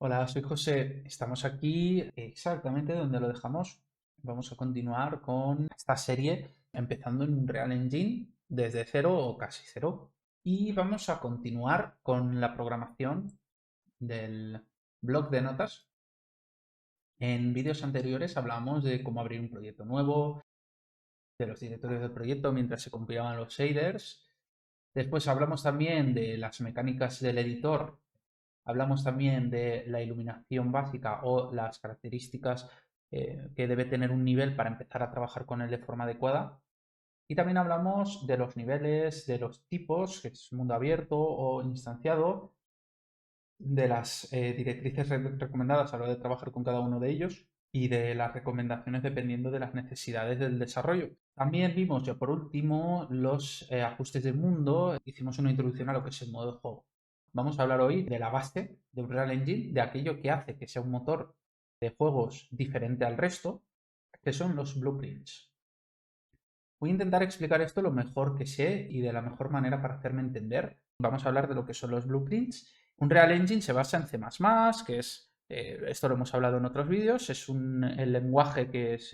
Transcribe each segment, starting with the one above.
Hola, soy José. Estamos aquí exactamente donde lo dejamos. Vamos a continuar con esta serie empezando en un Real Engine desde cero o casi cero. Y vamos a continuar con la programación del bloc de notas. En vídeos anteriores hablamos de cómo abrir un proyecto nuevo, de los directorios del proyecto mientras se compilaban los shaders. Después hablamos también de las mecánicas del editor. Hablamos también de la iluminación básica o las características que debe tener un nivel para empezar a trabajar con él de forma adecuada. Y también hablamos de los niveles, de los tipos, que es mundo abierto o instanciado, de las directrices recomendadas a la hora de trabajar con cada uno de ellos y de las recomendaciones dependiendo de las necesidades del desarrollo. También vimos ya por último los ajustes de mundo, hicimos una introducción a lo que es el modo de juego. Vamos a hablar hoy de la base de Unreal Engine, de aquello que hace que sea un motor de juegos diferente al resto, que son los blueprints. Voy a intentar explicar esto lo mejor que sé y de la mejor manera para hacerme entender. Vamos a hablar de lo que son los blueprints. Unreal Engine se basa en C++, que es, esto lo hemos hablado en otros vídeos, es el lenguaje que es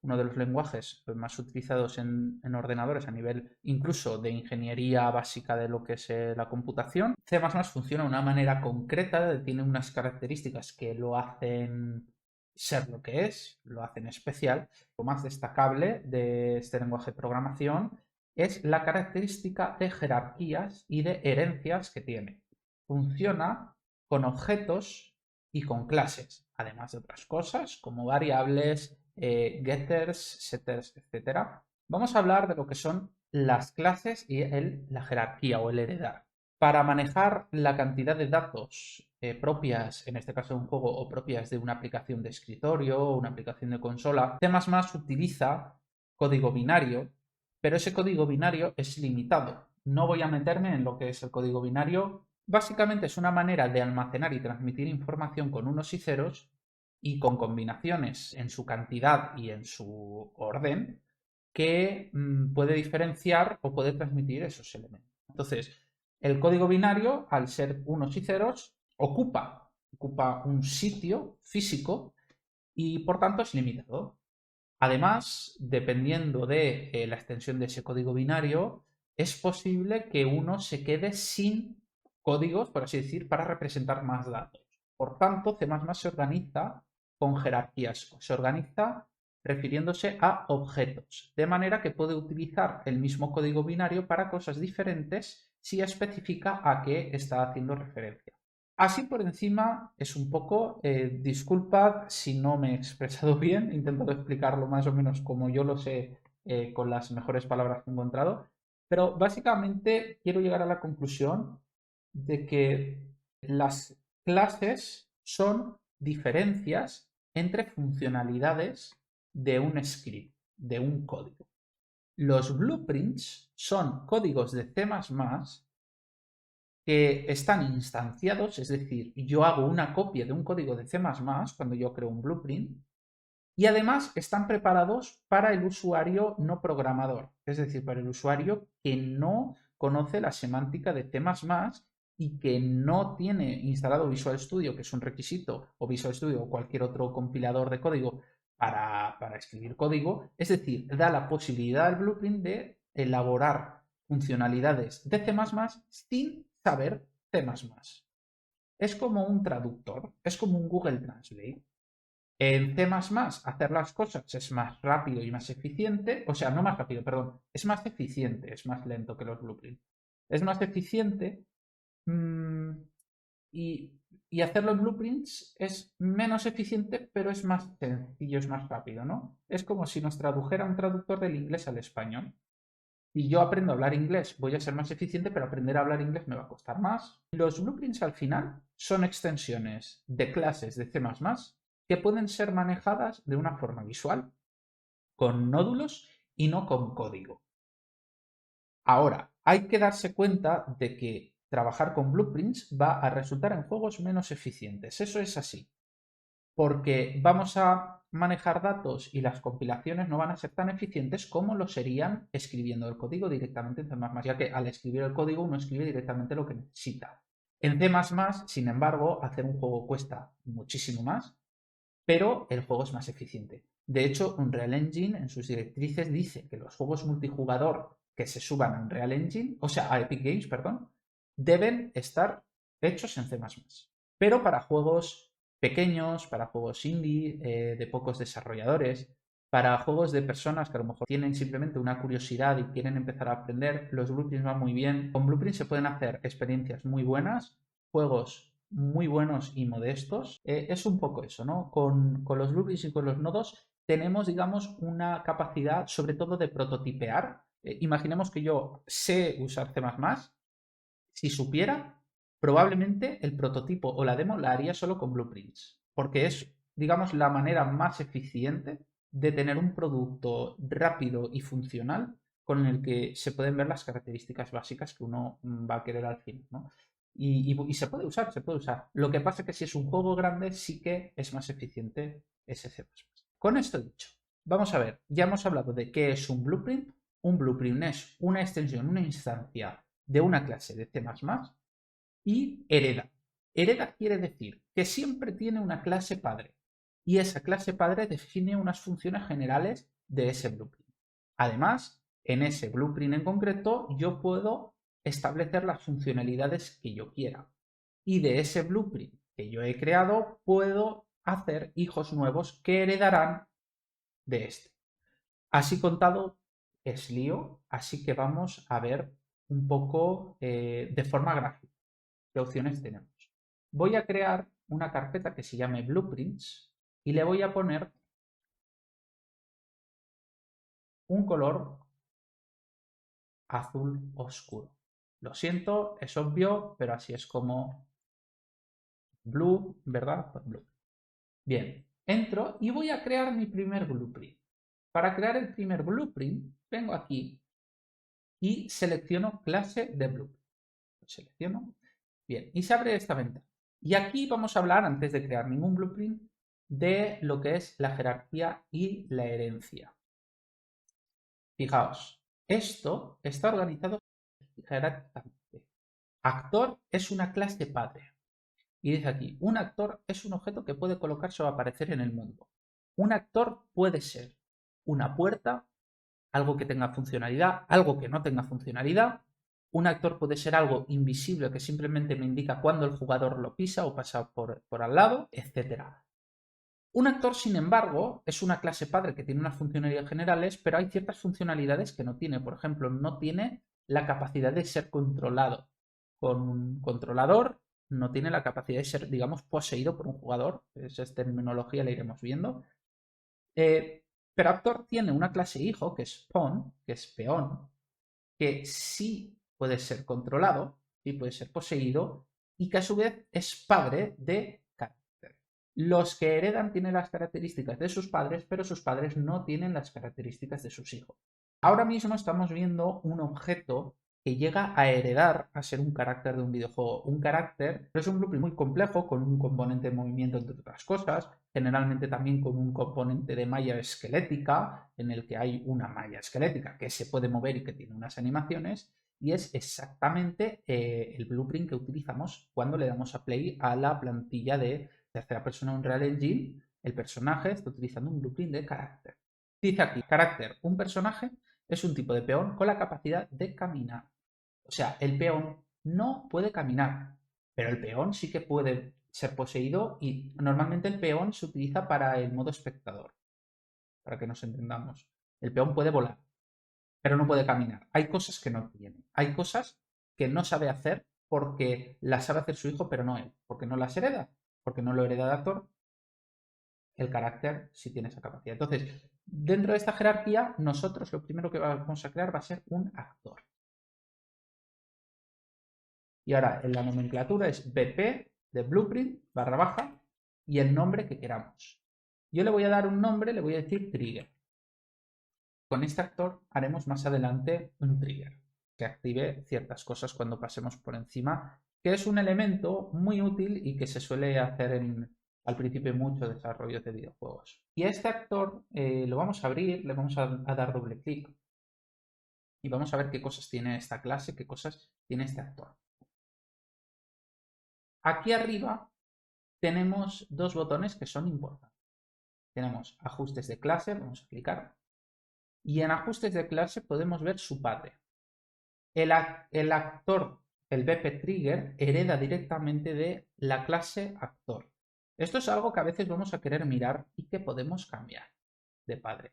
uno de los lenguajes más utilizados en ordenadores a nivel incluso de ingeniería básica de lo que es la computación. C++ funciona de una manera concreta, tiene unas características que lo hacen ser lo que es, lo hacen especial. Lo más destacable de este lenguaje de programación es la característica de jerarquías y de herencias que tiene. Funciona con objetos y con clases, además de otras cosas como variables, getters, setters, etc. Vamos a hablar de lo que son las clases y la jerarquía o el heredar. Para manejar la cantidad de datos propias, en este caso de un juego, o propias de una aplicación de escritorio o una aplicación de consola, C++ utiliza código binario, pero ese código binario es limitado. No voy a meterme en lo que es el código binario. Básicamente es una manera de almacenar y transmitir información con unos y ceros y con combinaciones en su cantidad y en su orden que puede diferenciar o puede transmitir esos elementos. Entonces, el código binario, al ser unos y ceros, ocupa un sitio físico y por tanto es limitado. Además, dependiendo de la extensión de ese código binario, es posible que uno se quede sin códigos, por así decir, para representar más datos. Por tanto, C++ se organiza con jerarquías, se organiza refiriéndose a objetos, de manera que puede utilizar el mismo código binario para cosas diferentes si especifica a qué está haciendo referencia. Así por encima es un poco, disculpad si no me he expresado bien, he intentado explicarlo más o menos como yo lo sé, con las mejores palabras que he encontrado, pero básicamente quiero llegar a la conclusión de que las clases son diferencias entre funcionalidades de un script, de un código. Los blueprints son códigos de C++ que están instanciados, es decir, yo hago una copia de un código de C++ cuando yo creo un blueprint, y además están preparados para el usuario no programador, es decir, para el usuario que no conoce la semántica de C++ y que no tiene instalado Visual Studio, que es un requisito, o Visual Studio o cualquier otro compilador de código para escribir código, es decir, da la posibilidad al blueprint de elaborar funcionalidades de C++ sin saber C++. Es como un traductor, es como un Google Translate. En C++ hacer las cosas es más rápido y más eficiente, o sea, no más rápido, perdón, es más eficiente, es más lento que los blueprints. Es más eficiente mmm, y, y hacerlo en blueprints es menos eficiente, pero es más sencillo, es más rápido, ¿no? Es como si nos tradujera un traductor del inglés al español. Y yo aprendo a hablar inglés, voy a ser más eficiente, pero aprender a hablar inglés me va a costar más. Los blueprints al final son extensiones de clases de C++ que pueden ser manejadas de una forma visual, con nódulos y no con código. Ahora, hay que darse cuenta de que trabajar con blueprints va a resultar en juegos menos eficientes. Eso es así, porque vamos a manejar datos y las compilaciones no van a ser tan eficientes como lo serían escribiendo el código directamente en C++, ya que al escribir el código uno escribe directamente lo que necesita. En C++, sin embargo, hacer un juego cuesta muchísimo más, pero el juego es más eficiente. De hecho, Unreal Engine en sus directrices dice que los juegos multijugador que se suban a Unreal Engine, o sea, a Epic Games, perdón, deben estar hechos en C++. Pero para juegos pequeños, para juegos indie, de pocos desarrolladores, para juegos de personas que a lo mejor tienen simplemente una curiosidad y quieren empezar a aprender, los blueprints van muy bien. Con blueprints se pueden hacer experiencias muy buenas, juegos muy buenos y modestos. Es un poco eso, ¿no? Con los blueprints y con los nodos tenemos, digamos, una capacidad sobre todo de prototipear. Imaginemos que yo sé usar C++, si supiera, probablemente el prototipo o la demo la haría solo con blueprints, porque es, digamos, la manera más eficiente de tener un producto rápido y funcional con el que se pueden ver las características básicas que uno va a querer al fin, ¿no? Y se puede usar, se puede usar. Lo que pasa es que si es un juego grande, sí que es más eficiente ese C++. Con esto dicho, vamos a ver, ya hemos hablado de qué es un blueprint. Un blueprint es una extensión, una instancia de una clase de C++ y hereda. Hereda quiere decir que siempre tiene una clase padre y esa clase padre define unas funciones generales de ese blueprint. Además, en ese blueprint en concreto yo puedo establecer las funcionalidades que yo quiera y de ese blueprint que yo he creado puedo hacer hijos nuevos que heredarán de este. Así contado es lío, así que vamos a ver un poco de forma gráfica qué opciones tenemos. Voy a crear una carpeta que se llame Blueprints y le voy a poner un color azul oscuro. Lo siento, es obvio, pero así es como blue, ¿verdad? Pues blue. Bien, entro y voy a crear mi primer blueprint. Para crear el primer blueprint, vengo aquí y selecciono clase de blueprint. Lo selecciono. Bien, y se abre esta ventana. Y aquí vamos a hablar, antes de crear ningún blueprint, de lo que es la jerarquía y la herencia. Fijaos, esto está organizado jerárquicamente. Actor es una clase padre. Y dice aquí, un actor es un objeto que puede colocarse o aparecer en el mundo. Un actor puede ser una puerta, algo que tenga funcionalidad, algo que no tenga funcionalidad. Un actor puede ser algo invisible que simplemente me indica cuando el jugador lo pisa o pasa por al lado, etc. Un actor, sin embargo, es una clase padre que tiene unas funcionalidades generales, pero hay ciertas funcionalidades que no tiene. Por ejemplo, no tiene la capacidad de ser controlado. Con un controlador no tiene la capacidad de ser, digamos, poseído por un jugador. Esa terminología la iremos viendo. Pero actor tiene una clase hijo, que es pawn, que es peón, que sí puede ser controlado, sí puede ser poseído, y que a su vez es padre de carácter. Los que heredan tienen las características de sus padres, pero sus padres no tienen las características de sus hijos. Ahora mismo estamos viendo un objeto que llega a heredar a ser un carácter de un videojuego. Un carácter es un blueprint muy complejo, con un componente de movimiento, entre otras cosas, generalmente también con un componente de malla esquelética, en el que hay una malla esquelética que se puede mover y que tiene unas animaciones, y es exactamente el blueprint que utilizamos cuando le damos a play a la plantilla de tercera persona Unreal Engine. El personaje está utilizando un blueprint de carácter. Dice aquí, carácter, un personaje es un tipo de peón con la capacidad de caminar. O sea, el peón no puede caminar, pero el peón sí que puede ser poseído y normalmente el peón se utiliza para el modo espectador, para que nos entendamos. El peón puede volar, pero no puede caminar. Hay cosas que no tiene. Hay cosas que no sabe hacer porque las sabe hacer su hijo, pero no él, porque no las hereda, porque no lo hereda de actor. El carácter sí tiene esa capacidad. Entonces, dentro de esta jerarquía, nosotros lo primero que vamos a crear va a ser un actor. Y ahora en la nomenclatura es BP de blueprint barra baja y el nombre que queramos. Yo le voy a dar un nombre, le voy a decir trigger. Con este actor haremos más adelante un trigger que active ciertas cosas cuando pasemos por encima, que es un elemento muy útil y que se suele hacer al principio de muchos desarrollos de videojuegos. Y a este actor lo vamos a abrir, le vamos a dar doble clic y vamos a ver qué cosas tiene esta clase, qué cosas tiene este actor. Aquí arriba tenemos dos botones que son importantes. Tenemos ajustes de clase, vamos a clicar, y en ajustes de clase podemos ver su padre. El actor, el BP Trigger, hereda directamente de la clase actor. Esto es algo que a veces vamos a querer mirar y que podemos cambiar de padre.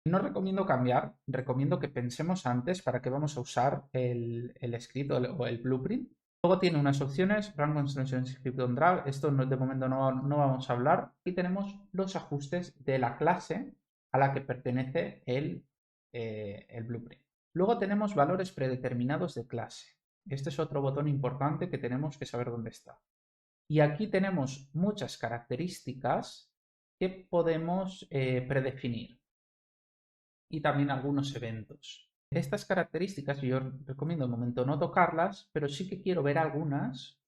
No recomiendo cambiar, recomiendo que pensemos antes para qué vamos a usar el script o el blueprint. Luego tiene unas opciones, Run Construction Script on Drag, esto de momento no vamos a hablar. Y tenemos los ajustes de la clase a la que pertenece el blueprint. Luego tenemos valores predeterminados de clase. Este es otro botón importante que tenemos que saber dónde está. Y aquí tenemos muchas características que podemos predefinir y también algunos eventos. Estas características yo recomiendo de momento no tocarlas, pero sí que quiero ver algunas.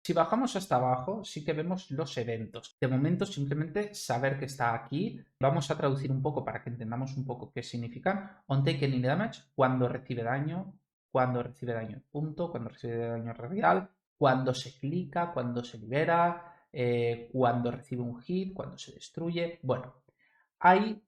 Si bajamos hasta abajo, sí que vemos los eventos. De momento, simplemente saber que está aquí. Vamos a traducir un poco para que entendamos un poco qué significan. On taken any damage, cuando recibe daño punto, cuando recibe daño real, cuando se clica, cuando se libera, cuando recibe un hit, cuando se destruye. Bueno, hay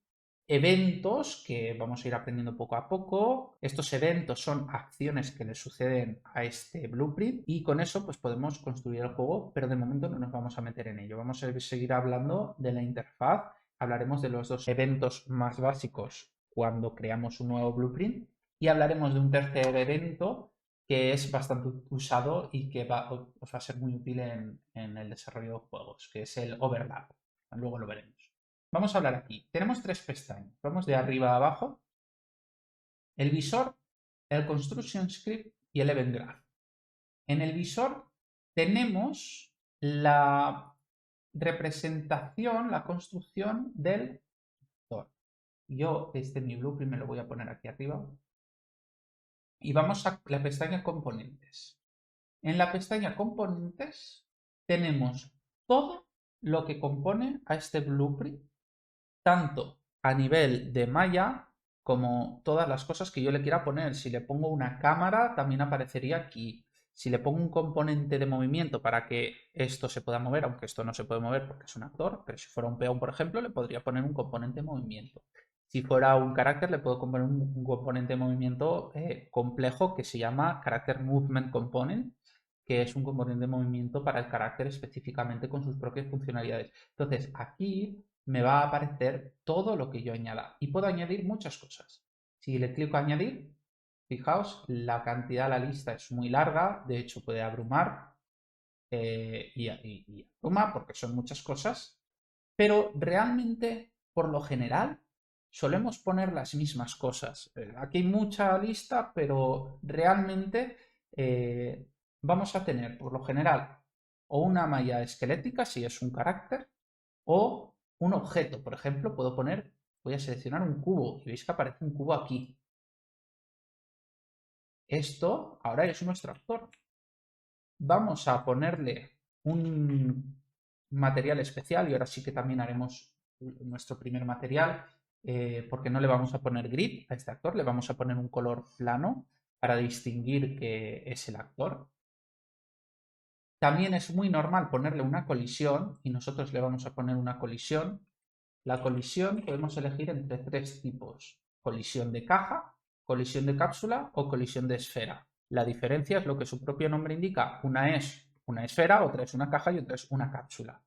eventos que vamos a ir aprendiendo poco a poco. Estos eventos son acciones que le suceden a este blueprint y con eso pues podemos construir el juego, pero de momento no nos vamos a meter en ello. Vamos a seguir hablando de la interfaz. Hablaremos de los dos eventos más básicos cuando creamos un nuevo blueprint y hablaremos de un tercer evento que es bastante usado y que os va a ser muy útil en el desarrollo de juegos, que es el overlap. Luego lo veremos. Vamos a hablar aquí. Tenemos tres pestañas. Vamos de arriba a abajo. El visor, el construction script y el event graph. En el visor tenemos la representación, la construcción del actor. Yo mi blueprint me lo voy a poner aquí arriba. Y vamos a la pestaña componentes. En la pestaña componentes tenemos todo lo que compone a este blueprint, tanto a nivel de malla como todas las cosas que yo le quiera poner. Si le pongo una cámara, también aparecería aquí. Si le pongo un componente de movimiento para que esto se pueda mover, aunque esto no se puede mover porque es un actor, pero si fuera un peón, por ejemplo, le podría poner un componente de movimiento. Si fuera un carácter, le puedo poner un componente de movimiento complejo que se llama Character Movement Component, que es un componente de movimiento para el carácter específicamente con sus propias funcionalidades. Entonces, aquí me va a aparecer todo lo que yo añada y puedo añadir muchas cosas. Si le clico a añadir, fijaos, la cantidad de la lista es muy larga, de hecho puede abrumar y abruma porque son muchas cosas, pero realmente, por lo general, solemos poner las mismas cosas. Aquí hay mucha lista, pero realmente vamos a tener, por lo general, o una malla esquelética, si es un carácter, o un objeto. Por ejemplo, voy a seleccionar un cubo y veis que aparece un cubo aquí. Esto ahora es nuestro actor. Vamos a ponerle un material especial y ahora sí que también haremos nuestro primer material porque no le vamos a poner grid a este actor, le vamos a poner un color plano para distinguir que es el actor. También es muy normal ponerle una colisión y nosotros le vamos a poner una colisión. La colisión podemos elegir entre tres tipos: colisión de caja, colisión de cápsula o colisión de esfera. La diferencia es lo que su propio nombre indica. Una es una esfera, otra es una caja y otra es una cápsula.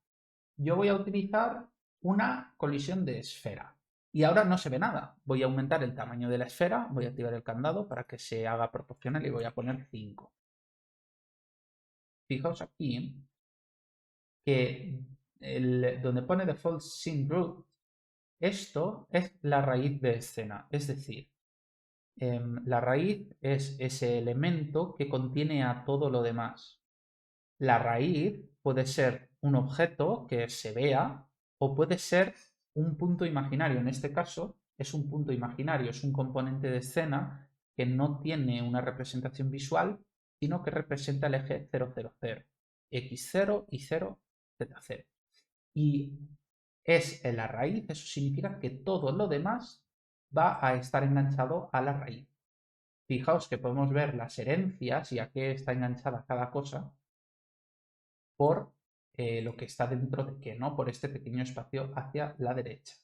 Yo voy a utilizar una colisión de esfera. Y ahora no se ve nada. Voy a aumentar el tamaño de la esfera, voy a activar el candado para que se haga proporcional y voy a poner 5. Fijaos aquí que donde pone default scene root, esto es la raíz de escena. Es decir, la raíz es ese elemento que contiene a todo lo demás. La raíz puede ser un objeto que se vea o puede ser un punto imaginario. En este caso es un punto imaginario, es un componente de escena que no tiene una representación visual, sino que representa el eje 000, x0, y0, z0. Y es en la raíz, eso significa que todo lo demás va a estar enganchado a la raíz. Fijaos que podemos ver las herencias y a qué está enganchada cada cosa por lo que está dentro de qué, ¿no? Por este pequeño espacio hacia la derecha.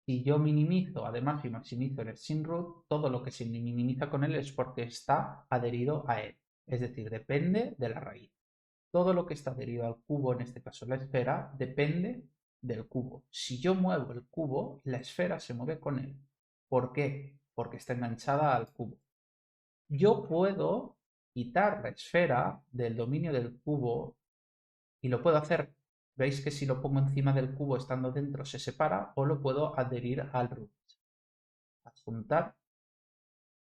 Si yo minimizo, además, y maximizo el scene root, todo lo que se minimiza con él es porque está adherido a él. Es decir, depende de la raíz. Todo lo que está adherido al cubo, en este caso la esfera, depende del cubo. Si yo muevo el cubo, la esfera se mueve con él. ¿Por qué? Porque está enganchada al cubo. Yo puedo quitar la esfera del dominio del cubo y lo puedo hacer. Veis que si lo pongo encima del cubo estando dentro se separa, o lo puedo adherir al root. Adjuntar.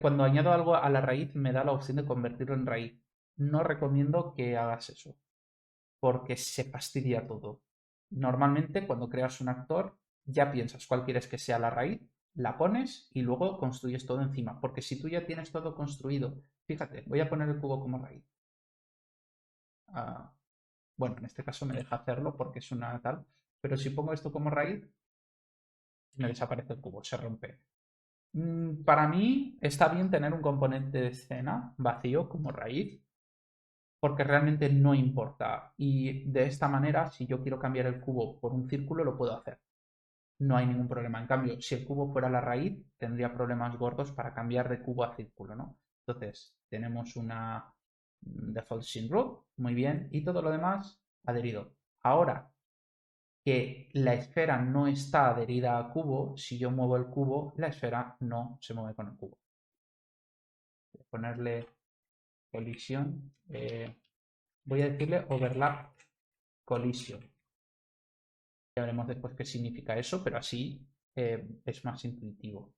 Cuando añado algo a la raíz me da la opción de convertirlo en raíz. No recomiendo que hagas eso, porque se fastidia todo. Normalmente cuando creas un actor ya piensas cuál quieres que sea la raíz, la pones y luego construyes todo encima. Porque si tú ya tienes todo construido, fíjate, voy a poner el cubo como raíz. Bueno, en este caso me deja hacerlo porque es una tal, pero si pongo esto como raíz, me desaparece el cubo, se rompe. Para mí está bien tener un componente de escena vacío como raíz, porque realmente no importa. Y de esta manera, si yo quiero cambiar el cubo por un círculo, lo puedo hacer. No hay ningún problema. En cambio, si el cubo fuera la raíz, tendría problemas gordos para cambiar de cubo a círculo, ¿no? Entonces, tenemos una default scene root, muy bien, y todo lo demás adherido. Ahora que la esfera no está adherida al cubo, si yo muevo el cubo, la esfera no se mueve con el cubo. Voy a ponerle colisión. Voy a decirle overlap collision. Ya veremos después qué significa eso, pero así es más intuitivo.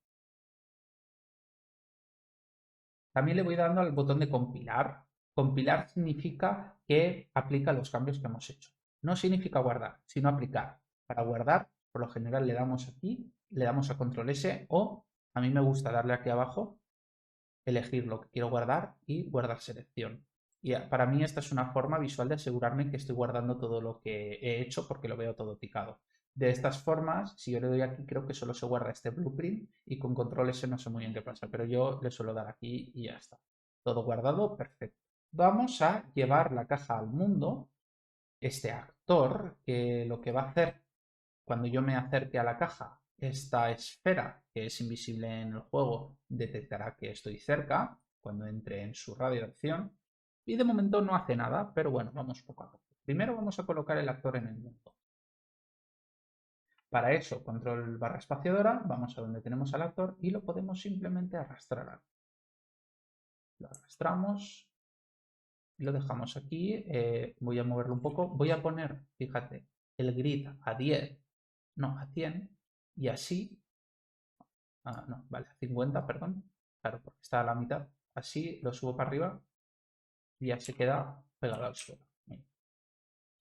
También le voy dando al botón de compilar. Compilar significa que aplica los cambios que hemos hecho. No significa guardar, sino aplicar. Para guardar, por lo general le damos aquí, le damos a control S, o a mí me gusta darle aquí abajo, elegir lo que quiero guardar y guardar selección. Y para mí esta es una forma visual de asegurarme que estoy guardando todo lo que he hecho porque lo veo todo picado. De estas formas, si yo le doy aquí, creo que solo se guarda este blueprint y con control S no sé muy bien qué pasa, pero yo le suelo dar aquí y ya está. Todo guardado, perfecto. Vamos a llevar la caja al mundo. Este actor, que lo que va a hacer cuando yo me acerque a la caja, esta esfera que es invisible en el juego detectará que estoy cerca cuando entre en su radio de acción. Y de momento no hace nada, pero bueno, vamos poco a poco. Primero vamos a colocar el actor en el mundo. Para eso, control barra espaciadora, vamos a donde tenemos al actor y lo podemos simplemente arrastrar. Lo arrastramos y lo dejamos aquí. Voy a moverlo un poco. Voy a poner, fíjate, el grid a 10, no, a 100, y así, no, vale, a 50, perdón, claro, porque está a la mitad. Así lo subo para arriba y ya se queda pegado al suelo.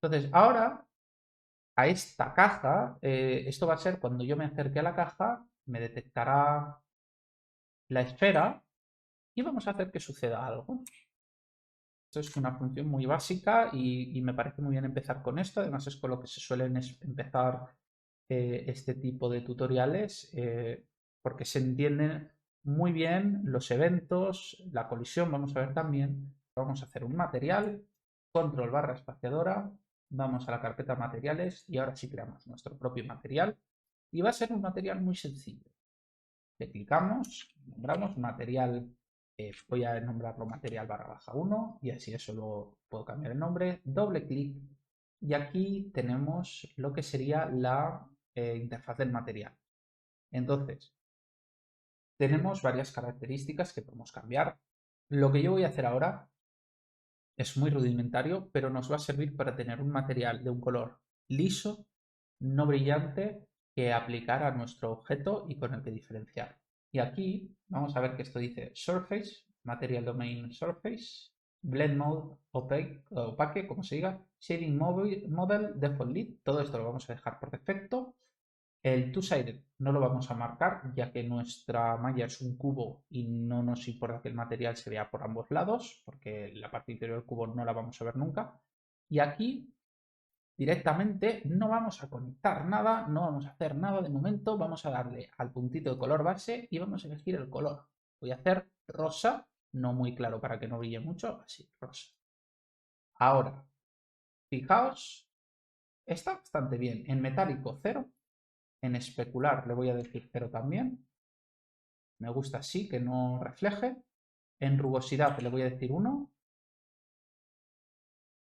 Entonces, ahora a esta caja, esto va a ser cuando yo me acerque a la caja, me detectará la esfera y vamos a hacer que suceda algo. Esto es una función muy básica y me parece muy bien empezar con esto. Además es con lo que se suelen empezar este tipo de tutoriales porque se entienden muy bien los eventos, la colisión. Vamos a ver también. Vamos a hacer un material, control barra espaciadora. Vamos a la carpeta materiales y ahora sí creamos nuestro propio material. Y va a ser un material muy sencillo. Le clicamos, nombramos material, voy a nombrarlo material barra baja 1 y así eso luego puedo cambiar el nombre, doble clic y aquí tenemos lo que sería la interfaz del material. Entonces, tenemos varias características que podemos cambiar. Lo que yo voy a hacer ahora es muy rudimentario, pero nos va a servir para tener un material de un color liso, no brillante, que aplicar a nuestro objeto y con el que diferenciar. Y aquí vamos a ver que esto dice Surface, Material Domain Surface, Blend Mode Opaque, como se diga, Shading Model, Default Lead, todo esto lo vamos a dejar por defecto. El two-sided no lo vamos a marcar ya que nuestra malla es un cubo y no nos importa que el material se vea por ambos lados porque la parte interior del cubo no la vamos a ver nunca. Y aquí directamente no vamos a conectar nada, no vamos a hacer nada de momento, vamos a darle al puntito de color base y vamos a elegir el color. Voy a hacer rosa, no muy claro para que no brille mucho, así, rosa. Ahora, fijaos, está bastante bien. En metálico 0, en especular le voy a decir 0 también. Me gusta así, que no refleje. En rugosidad le voy a decir 1.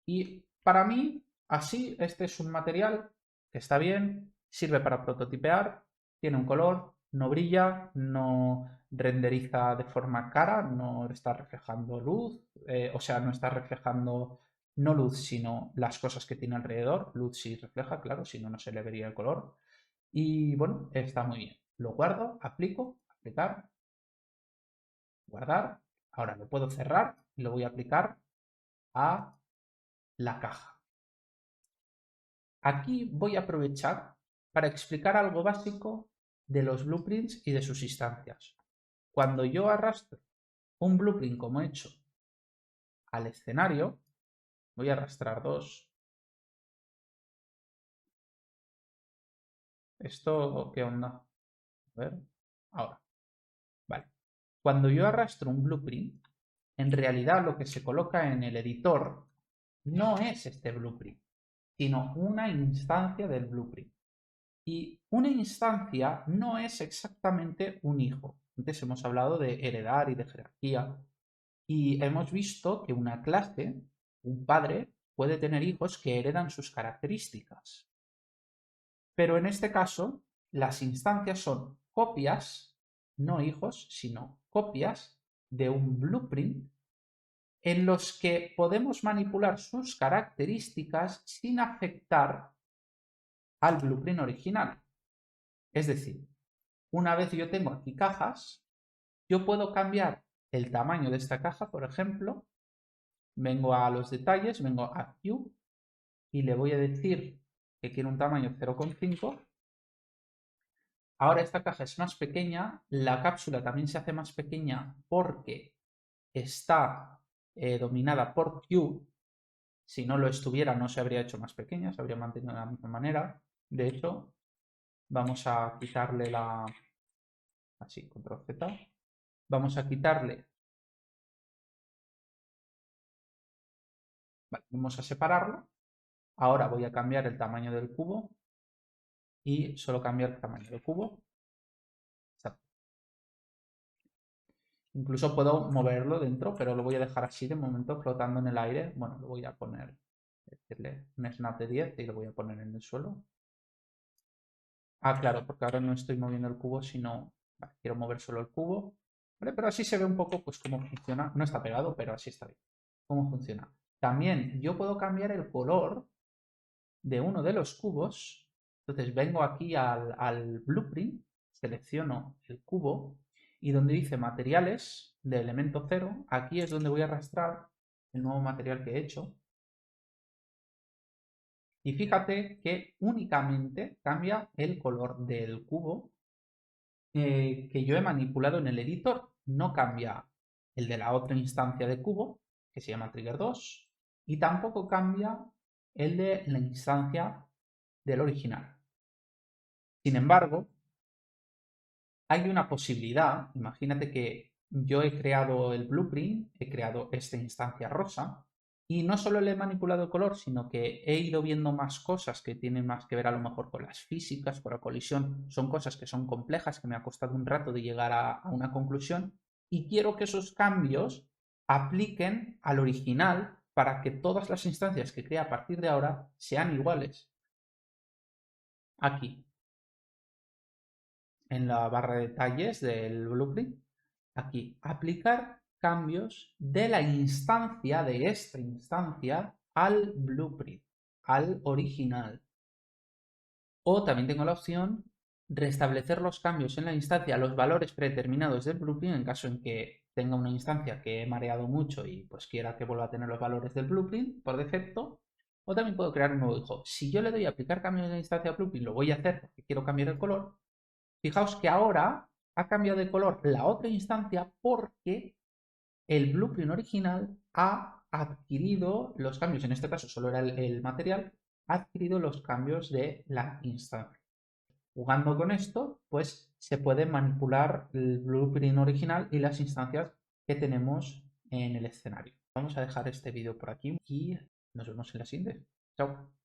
Y para mí, así, este es un material que está bien, sirve para prototipear, tiene un color, no brilla, no renderiza de forma cara, no está reflejando luz, o sea, no está reflejando no luz, sino las cosas que tiene alrededor. Luz sí refleja, claro, si no, no se le vería el color. Y bueno, está muy bien. Lo guardo, aplico, aplicar, guardar. Ahora lo puedo cerrar y lo voy a aplicar a la caja. Aquí voy a aprovechar para explicar algo básico de los blueprints y de sus instancias. Cuando yo arrastro un blueprint como he hecho al escenario, voy a arrastrar 2. ¿Esto qué onda? A ver, ahora. Vale. Cuando yo arrastro un blueprint, en realidad lo que se coloca en el editor no es este blueprint, sino una instancia del blueprint. Y una instancia no es exactamente un hijo. Antes hemos hablado de heredar y de jerarquía. Y hemos visto que una clase, un padre, puede tener hijos que heredan sus características. Pero en este caso, las instancias son copias, no hijos, sino copias de un blueprint en los que podemos manipular sus características sin afectar al blueprint original. Es decir, una vez yo tengo aquí cajas, yo puedo cambiar el tamaño de esta caja, por ejemplo. Vengo a los detalles, vengo a Q y le voy a decir que quiero un tamaño 0,5. Ahora esta caja es más pequeña, la cápsula también se hace más pequeña porque está dominada por Q. Si no lo estuviera no se habría hecho más pequeña, se habría mantenido de la misma manera. De hecho, vamos a quitarle la... Así, control Z. Vamos a quitarle... Vale, vamos a separarlo. Ahora voy a cambiar el tamaño del cubo y solo cambiar el tamaño del cubo. Incluso puedo moverlo dentro, pero lo voy a dejar así de momento flotando en el aire. Bueno, lo voy a poner, decirle un snap de 10 y lo voy a poner en el suelo. Ah, claro, porque ahora no estoy moviendo el cubo, sino quiero mover solo el cubo. ¿Vale? Pero así se ve un poco pues cómo funciona. No está pegado, pero así está bien. Cómo funciona. También yo puedo cambiar el color de uno de los cubos. Entonces vengo aquí al blueprint, selecciono el cubo y donde dice materiales de elemento 0, aquí es donde voy a arrastrar el nuevo material que he hecho. Y fíjate que únicamente cambia el color del cubo que yo he manipulado en el editor. No cambia el de la otra instancia de cubo, que se llama trigger 2, y tampoco cambia el de la instancia del original. Sin embargo, hay una posibilidad, imagínate que yo he creado el blueprint, he creado esta instancia rosa, y no solo le he manipulado el color, sino que he ido viendo más cosas que tienen más que ver a lo mejor con las físicas, con la colisión, son cosas que son complejas, que me ha costado un rato de llegar a una conclusión, y quiero que esos cambios apliquen al original para que todas las instancias que crea a partir de ahora sean iguales. Aquí, en la barra de detalles del blueprint, aquí, aplicar cambios de la instancia, de esta instancia, al blueprint, al original. O también tengo la opción restablecer los cambios en la instancia, los valores predeterminados del blueprint, en caso en que tenga una instancia que he mareado mucho y pues quiera que vuelva a tener los valores del blueprint por defecto. O también puedo crear un nuevo hijo. Si yo le doy a aplicar cambios en la instancia blueprint, lo voy a hacer porque quiero cambiar el color. Fijaos que ahora ha cambiado de color la otra instancia porque el blueprint original ha adquirido los cambios, en este caso solo era el material, ha adquirido los cambios de la instancia. Jugando con esto, pues se puede manipular el blueprint original y las instancias que tenemos en el escenario. Vamos a dejar este vídeo por aquí y nos vemos en la siguiente. Chao.